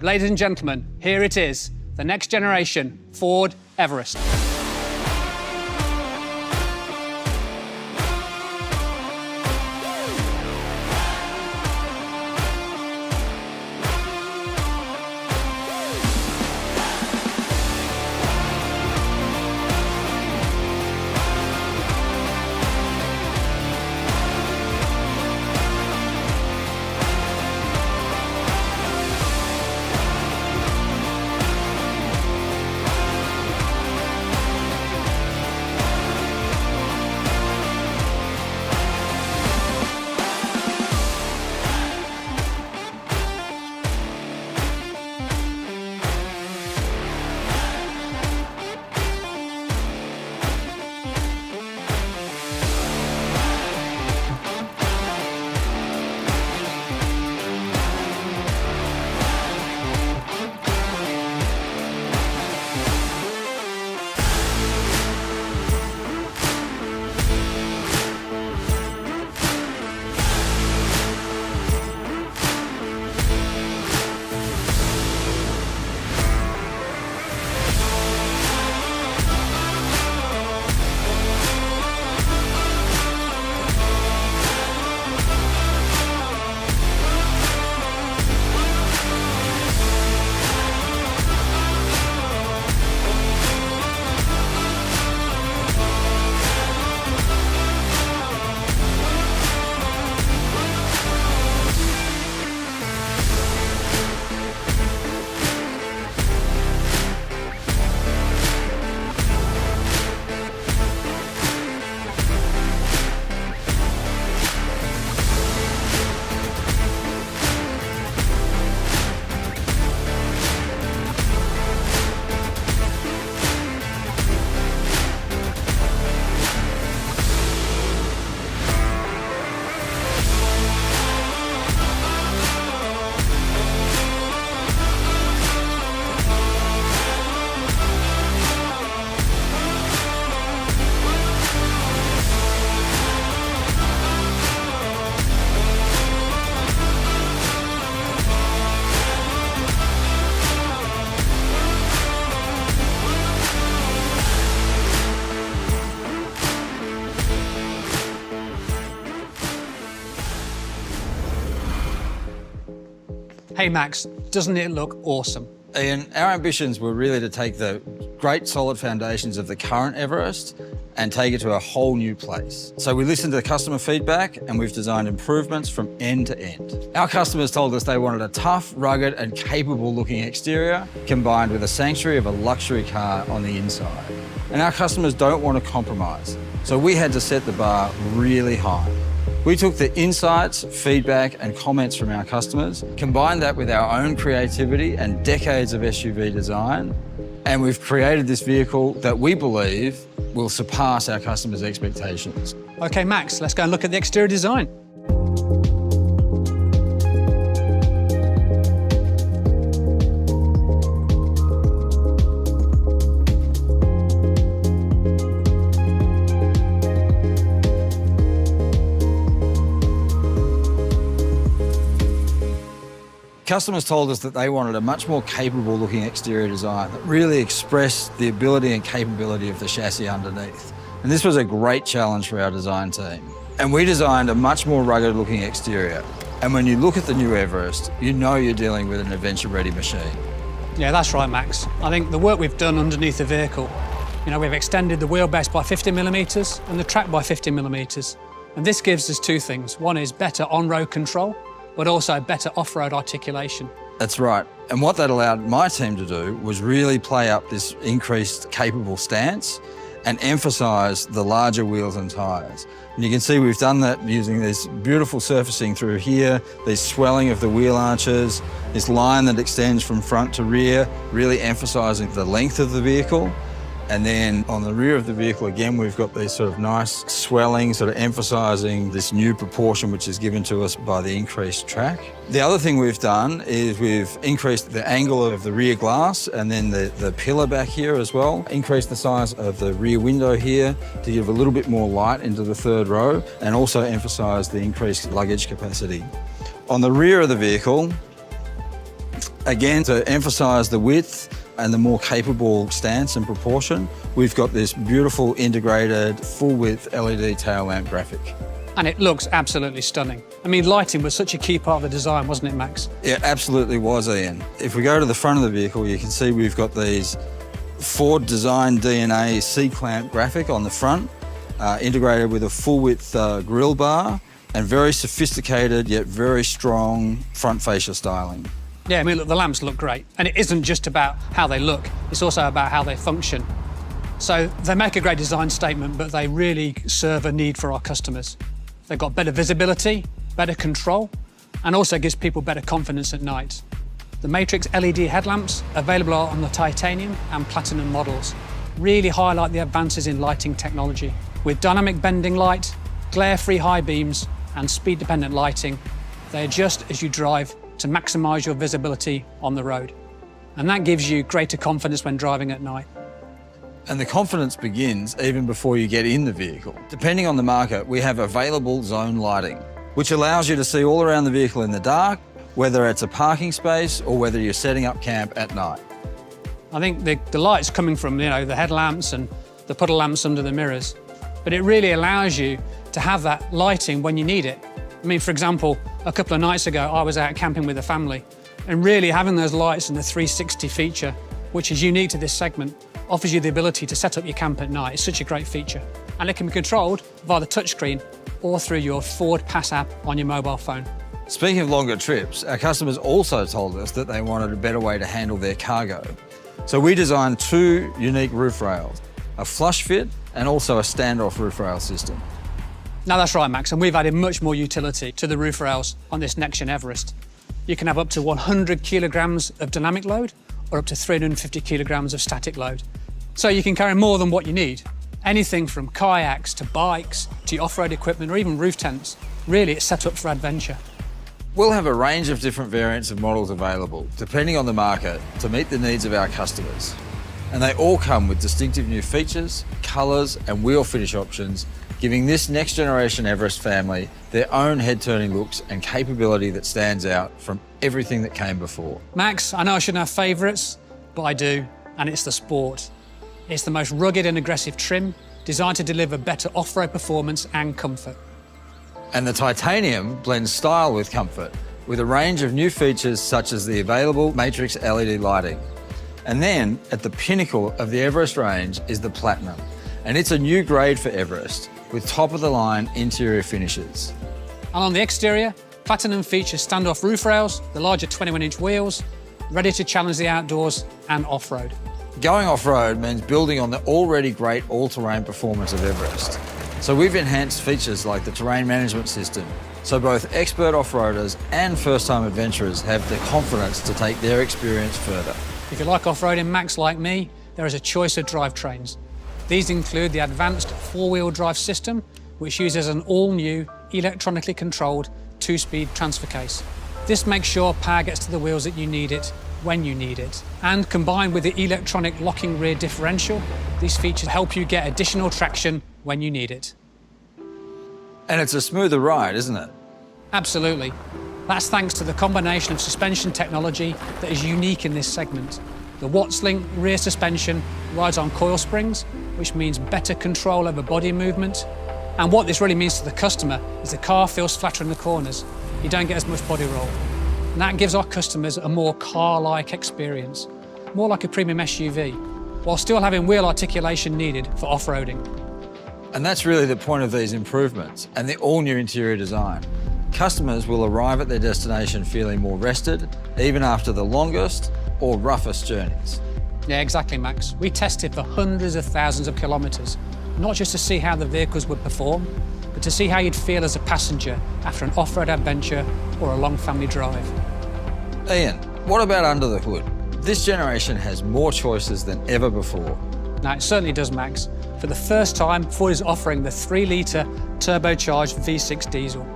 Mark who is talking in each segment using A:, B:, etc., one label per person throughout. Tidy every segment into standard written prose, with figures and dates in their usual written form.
A: ladies and gentlemen, here it is, the next generation Ford Everest. Hey Max, doesn't it look awesome?
B: Ian, our ambitions were really to take the great solid foundations of the current Everest and take it to a whole new place. So we listened to the customer feedback and we've designed improvements from end to end. Our customers told us they wanted a tough, rugged and capable looking exterior combined with a sanctuary of a luxury car on the inside. And our customers don't want to compromise. So we had to set the bar really high. We took the insights, feedback and comments from our customers, combined that with our own creativity and decades of SUV design, and we've created this vehicle that we believe will surpass our customers' expectations.
A: Okay Max, let's go and look at the exterior design.
B: Customers told us that they wanted a much more capable looking exterior design that really expressed the ability and capability of the chassis underneath. And this was a great challenge for our design team. And we designed a much more rugged looking exterior. And when you look at the new Everest, you know you're dealing with an adventure-ready machine.
A: Yeah, that's right, Max. I think the work we've done underneath the vehicle, we've extended the wheelbase by 50mm and the track by 50mm. And this gives us two things. One is better on-road control, but also better off-road articulation.
B: That's right. And what that allowed my team to do was really play up this increased capable stance and emphasise the larger wheels and tyres. And you can see we've done that using this beautiful surfacing through here, this swelling of the wheel arches, this line that extends from front to rear, really emphasising the length of the vehicle. And then on the rear of the vehicle, again, we've got these sort of nice swelling, sort of emphasising this new proportion which is given to us by the increased track. The other thing we've done is we've increased the angle of the rear glass and then the pillar back here as well. Increased the size of the rear window here to give a little bit more light into the third row and also emphasise the increased luggage capacity. On the rear of the vehicle, Again, to emphasise the width and the more capable stance and proportion, we've got this beautiful integrated full-width LED tail lamp graphic.
A: And it looks absolutely stunning. I mean, lighting was such a key part of the design, wasn't it, Max?
B: It absolutely was, Ian. If we go to the front of the vehicle, you can see we've got these Ford design DNA C-clamp graphic on the front, integrated with a full-width grille bar and very sophisticated yet very strong front fascia styling.
A: Yeah, I mean, look, the lamps look great. And it isn't just about how they look, it's also about how they function. So they make a great design statement, but they really serve a need for our customers. They've got better visibility, better control, and also gives people better confidence at night. The Matrix LED headlamps, available on the titanium and platinum models, really highlight the advances in lighting technology. With dynamic bending light, glare-free high beams, and speed-dependent lighting, they adjust as you drive to maximise your visibility on the road. And that gives you greater confidence when driving at night.
B: And the confidence begins even before you get in the vehicle. Depending on the market, we have available zone lighting, which allows you to see all around the vehicle in the dark, whether it's a parking space or whether you're setting up camp at night.
A: I think the light's coming from, the headlamps and the puddle lamps under the mirrors, but it really allows you to have that lighting when you need it. I mean, for example, a couple of nights ago, I was out camping with a family, and really having those lights and the 360 feature, which is unique to this segment, offers you the ability to set up your camp at night. It's such a great feature. And it can be controlled via the touchscreen or through your Ford Pass app on your mobile phone.
B: Speaking of longer trips, our customers also told us that they wanted a better way to handle their cargo. So we designed two unique roof rails, a flush fit and also a standoff roof rail system.
A: Now that's right, Max, and we've added much more utility to the roof rails on this next-gen Everest. You can have up to 100 kilograms of dynamic load or up to 350 kilograms of static load. So you can carry more than what you need. Anything from kayaks to bikes to your off-road equipment or even roof tents. Really, it's set up for adventure.
B: We'll have a range of different variants of models available, depending on the market, to meet the needs of our customers. And they all come with distinctive new features, colours and wheel finish options, giving this next generation Everest family their own head-turning looks and capability that stands out from everything that came before.
A: Max, I know I shouldn't have favourites, but I do, and it's the Sport. It's the most rugged and aggressive trim, designed to deliver better off-road performance and comfort.
B: And the titanium blends style with comfort, with a range of new features such as the available Matrix LED lighting. And then, at the pinnacle of the Everest range is the Platinum, and it's a new grade for Everest, with top-of-the-line interior finishes.
A: And on the exterior, Platinum features standoff roof rails, the larger 21-inch wheels, ready to challenge the outdoors and off-road.
B: Going off-road means building on the already great all-terrain performance of Everest. So we've enhanced features like the terrain management system, so both expert off-roaders and first-time adventurers have the confidence to take their experience further.
A: If you like off-roading, Max, like me, there is a choice of drivetrains. These include the advanced four-wheel drive system, which uses an all-new, electronically controlled two-speed transfer case. This makes sure power gets to the wheels that you need it, when you need it. And combined with the electronic locking rear differential, these features help you get additional traction when you need it.
B: And it's a smoother ride, isn't it?
A: Absolutely. That's thanks to the combination of suspension technology that is unique in this segment. The Wattslink rear suspension rides on coil springs, which means better control over body movement. And what this really means to the customer is the car feels flatter in the corners. You don't get as much body roll. And that gives our customers a more car-like experience, more like a premium SUV, while still having wheel articulation needed for off-roading.
B: And that's really the point of these improvements and the all-new interior design. Customers will arrive at their destination feeling more rested, even after the longest or roughest journeys.
A: Yeah, exactly, Max. We tested for hundreds of thousands of kilometres, not just to see how the vehicles would perform, but to see how you'd feel as a passenger after an off-road adventure or a long family drive.
B: Ian, what about under the hood? This generation has more choices than ever before.
A: Now, it certainly does, Max. For the first time, Ford is offering the 3-litre turbocharged V6 diesel.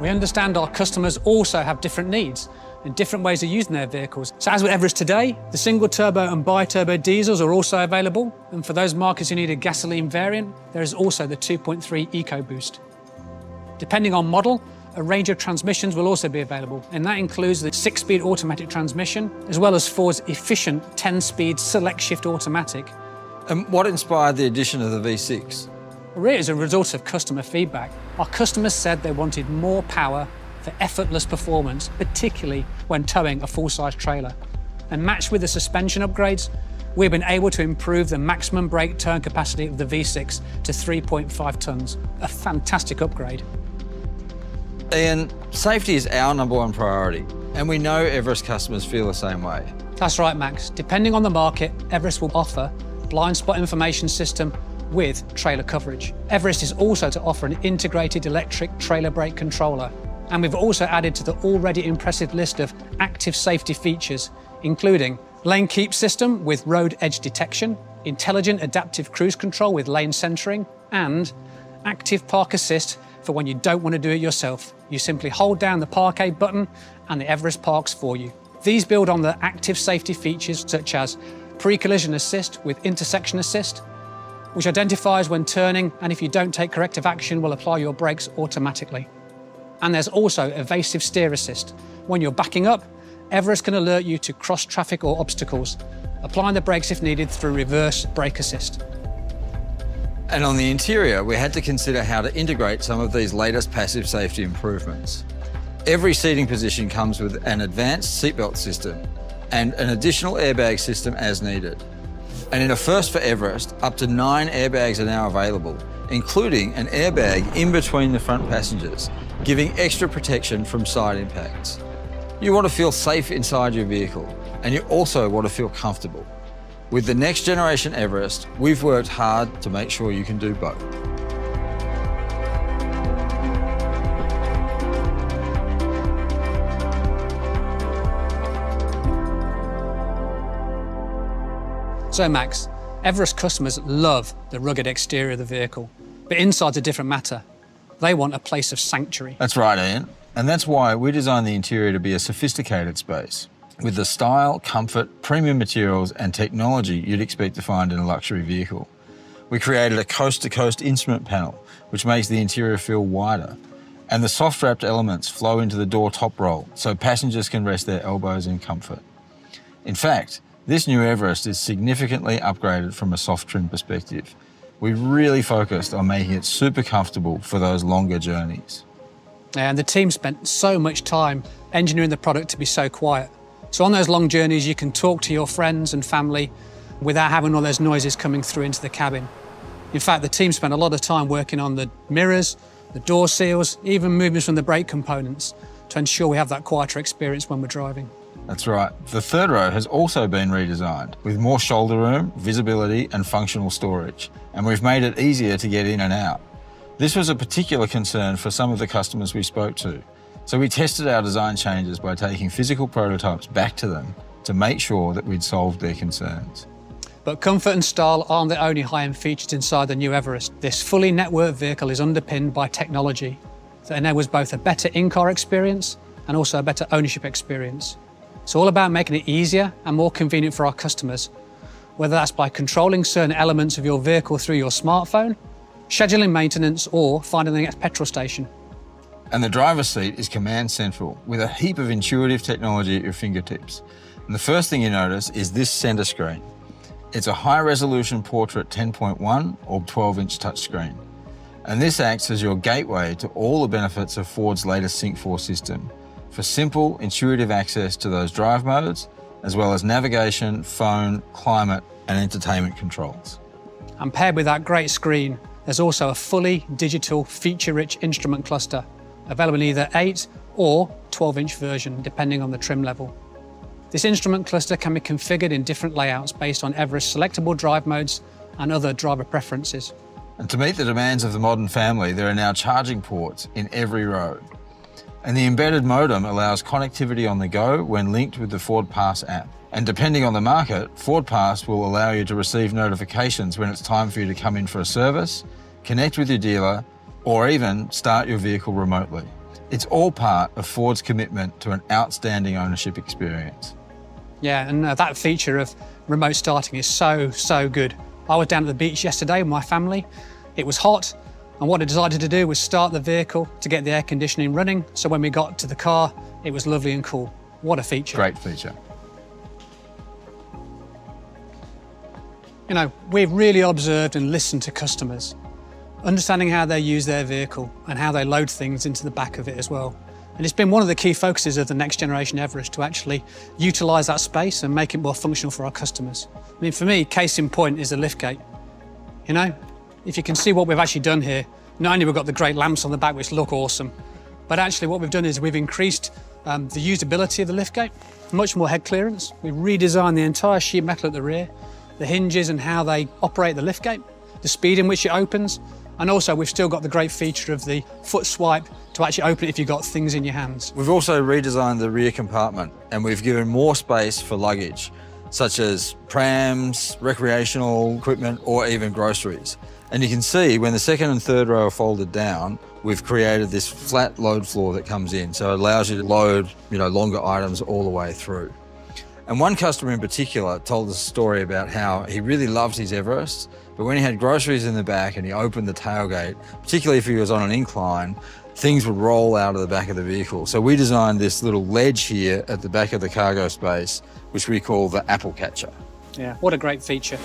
A: We understand our customers also have different needs and different ways of using their vehicles. So as with Everest today, the single turbo and bi-turbo diesels are also available. And for those markets who need a gasoline variant, there is also the 2.3 EcoBoost. Depending on model, A range of transmissions will also be available, and that includes the 6-speed automatic transmission, as well as Ford's efficient 10-speed select shift automatic.
B: And what inspired the addition of the V6?
A: Really, as a result of customer feedback, our customers said they wanted more power for effortless performance, particularly when towing a full-size trailer. And matched with the suspension upgrades, we've been able to improve the maximum brake turn capacity of the V6 to 3.5 tonnes, a fantastic upgrade.
B: Ian, safety is our #1 priority, and we know Everest customers feel the same way.
A: That's right, Max. Depending on the market, Everest will offer blind spot information system with trailer coverage. Everest is also to offer an integrated electric trailer brake controller. And we've also added to the already impressive list of active safety features, including lane keep system with road edge detection, intelligent adaptive cruise control with lane centering, and active park assist for when you don't want to do it yourself. You simply hold down the parquet button and the Everest parks for you. These build on the active safety features such as pre-collision assist with intersection assist, which identifies when turning, and if you don't take corrective action, will apply your brakes automatically. And there's also evasive steer assist. When you're backing up, Everest can alert you to cross traffic or obstacles, applying the brakes if needed through reverse brake assist.
B: And on the interior, we had to consider how to integrate some of these latest passive safety improvements. Every seating position comes with an advanced seatbelt system and an additional airbag system as needed. And in a first for Everest, up to 9 airbags are now available, including an airbag in between the front passengers, giving extra protection from side impacts. You want to feel safe inside your vehicle, and you also want to feel comfortable. With the next generation Everest, we've worked hard to make sure you can do both.
A: So Max, Everest customers love the rugged exterior of the vehicle, but inside's a different matter. They want a place of sanctuary.
B: That's right, Ian. And that's why we designed the interior to be a sophisticated space, with the style, comfort, premium materials and technology you'd expect to find in a luxury vehicle. We created a coast-to-coast instrument panel, which makes the interior feel wider, and the soft-wrapped elements flow into the door top roll, so passengers can rest their elbows in comfort. In fact, this new Everest is significantly upgraded from a soft trim perspective. We really focused on making it super comfortable for those longer journeys.
A: And the team spent so much time engineering the product to be so quiet. So on those long journeys, you can talk to your friends and family without having all those noises coming through into the cabin. In fact, the team spent a lot of time working on the mirrors, the door seals, even movements from the brake components to ensure we have that quieter experience when we're driving.
B: That's right. The third row has also been redesigned with more shoulder room, visibility and functional storage. And we've made it easier to get in and out. This was a particular concern for some of the customers we spoke to. So we tested our design changes by taking physical prototypes back to them to make sure that we'd solved their concerns.
A: But comfort and style aren't the only high-end features inside the new Everest. This fully networked vehicle is underpinned by technology that enables both a better in-car experience and also a better ownership experience. It's all about making it easier and more convenient for our customers, whether that's by controlling certain elements of your vehicle through your smartphone, scheduling maintenance, or finding the next petrol station.
B: And the driver's seat is command central with a heap of intuitive technology at your fingertips. And the first thing you notice is this center screen. It's a high-resolution portrait 10.1 or 12-inch touchscreen. And this acts as your gateway to all the benefits of Ford's latest Sync 4 system for simple, intuitive access to those drive modes, as well as navigation, phone, climate, and entertainment controls.
A: And paired with that great screen, there's also a fully digital, feature-rich instrument cluster, available in either 8 or 12-inch version, depending on the trim level. This instrument cluster can be configured in different layouts based on Everest's selectable drive modes and other driver preferences.
B: And to meet the demands of the modern family, there are now charging ports in every row. And the embedded modem allows connectivity on the go when linked with the Ford Pass app. And depending on the market, Ford Pass will allow you to receive notifications when it's time for you to come in for a service, connect with your dealer, or even start your vehicle remotely. It's all part of Ford's commitment to an outstanding ownership experience.
A: Yeah, and that feature of remote starting is so good. I was down at the beach yesterday with my family. It was hot, And what I decided to do was start the vehicle to get the air conditioning running, so when we got to the car, it was lovely and cool. What a feature.
B: Great feature.
A: You know, we've really observed and listened to customers, understanding how they use their vehicle and how they load things into the back of it as well. And it's been one of the key focuses of the next generation Everest to actually utilise that space and make it more functional for our customers. I mean, for me, case in point is the liftgate. You know, if you can see what we've actually done here, not only we've got the great lamps on the back which look awesome, but actually what we've done is we've increased the usability of the liftgate, much more head clearance. We've redesigned the entire sheet metal at the rear, the hinges and how they operate the liftgate, the speed in which it opens, and also we've still got the great feature of the foot swipe to actually open it if you've got things in your hands.
B: We've also redesigned the rear compartment and we've given more space for luggage, such as prams, recreational equipment, or even groceries. And you can see when the second and third row are folded down, we've created this flat load floor that comes in, so it allows you to load, longer items all the way through. And one customer in particular told us a story about how he really loved his Everest, but when he had groceries in the back and he opened the tailgate, particularly if he was on an incline, things would roll out of the back of the vehicle. So we designed this little ledge here at the back of the cargo space, which we call the apple catcher.
A: Yeah, what a great feature.